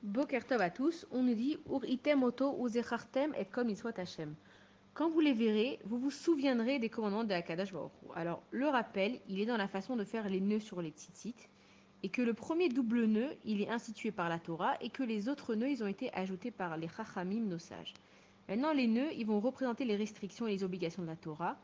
Boker Tov à tous, on nous dit Ur item oto uzechartem et comme il soit Hachem. Quand vous les verrez, vous vous souviendrez des commandements de Akadash Baruch Hu. Alors, le rappel, il est dans la façon de faire les nœuds sur les tzitzit, et que le premier double nœud, il est institué par la Torah, et que les autres nœuds, ils ont été ajoutés par les Chachamim, nos sages. Maintenant, les nœuds, ils vont représenter les restrictions et les obligations de la Torah,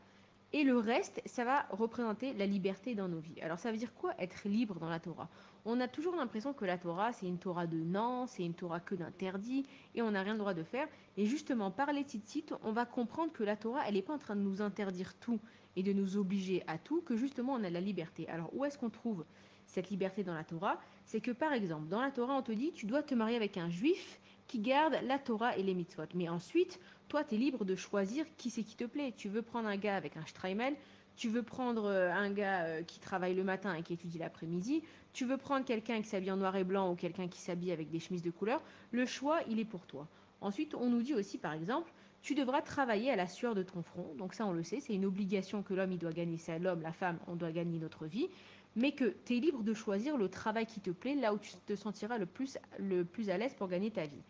et le reste, ça va représenter la liberté dans nos vies. Alors ça veut dire quoi être libre dans la Torah? On a toujours l'impression que la Torah, c'est une Torah de non, c'est une Torah que d'interdit, et on n'a rien le droit de faire. Et justement, par les tzitzit, on va comprendre que la Torah, elle n'est pas en train de nous interdire tout et de nous obliger à tout, que justement, on a la liberté. Alors où est-ce qu'on trouve cette liberté dans la Torah? C'est que par exemple, dans la Torah, on te dit, tu dois te marier avec un juif qui garde la Torah et les mitzvot. Mais ensuite, toi, tu es libre de choisir qui c'est qui te plaît. Tu veux prendre un gars avec un Streimel, tu veux prendre un gars qui travaille le matin et qui étudie l'après-midi, tu veux prendre quelqu'un qui s'habille en noir et blanc ou quelqu'un qui s'habille avec des chemises de couleur, le choix, il est pour toi. Ensuite, on nous dit aussi, par exemple, tu devras travailler à la sueur de ton front. Donc ça, on le sait, c'est une obligation que l'homme, il doit gagner. C'est l'homme, la femme, on doit gagner notre vie. Mais que tu es libre de choisir le travail qui te plaît, là où tu te sentiras le plus à l'aise pour gagner ta vie.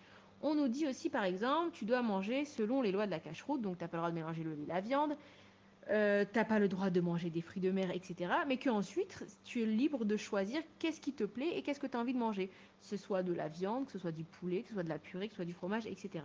On nous dit aussi, par exemple, tu dois manger selon les lois de la cacheroute, donc tu n'as pas le droit de mélanger le lait et la viande, t'as pas le droit de manger des fruits de mer, etc. Mais qu'ensuite, tu es libre de choisir qu'est-ce qui te plaît et qu'est-ce que tu as envie de manger. Que ce soit de la viande, que ce soit du poulet, que ce soit de la purée, que ce soit du fromage, etc.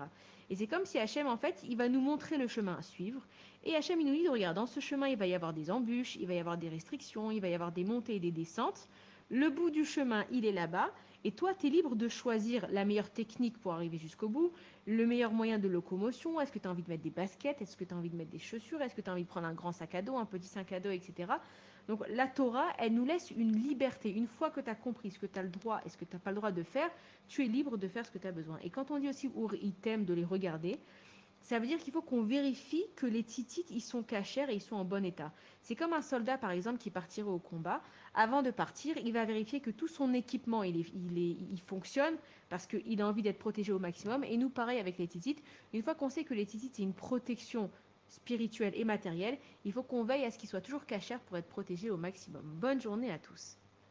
Et c'est comme si Hachem, en fait, il va nous montrer le chemin à suivre. Et Hachem, il nous dit, regarde, dans ce chemin, il va y avoir des embûches, il va y avoir des restrictions, il va y avoir des montées et des descentes. Le bout du chemin, il est là-bas. Et toi, tu es libre de choisir la meilleure technique pour arriver jusqu'au bout, le meilleur moyen de locomotion. Est-ce que tu as envie de mettre des baskets? Est-ce que tu as envie de mettre des chaussures? Est-ce que tu as envie de prendre un grand sac à dos, un petit sac à dos, etc. Donc la Torah, elle nous laisse une liberté. Une fois que tu as compris ce que tu as le droit et ce que tu n'as pas le droit de faire, tu es libre de faire ce que tu as besoin. Et quand on dit aussi ur item de les regarder, ça veut dire qu'il faut qu'on vérifie que les titites, ils sont cachers et ils sont en bon état. C'est comme un soldat, par exemple, qui partirait au combat. Avant de partir, il va vérifier que tout son équipement, il fonctionne parce qu'il a envie d'être protégé au maximum. Et nous, pareil avec les titites. Une fois qu'on sait que les titites, c'est une protection spirituelle et matérielle, il faut qu'on veille à ce qu'ils soient toujours cachers pour être protégés au maximum. Bonne journée à tous.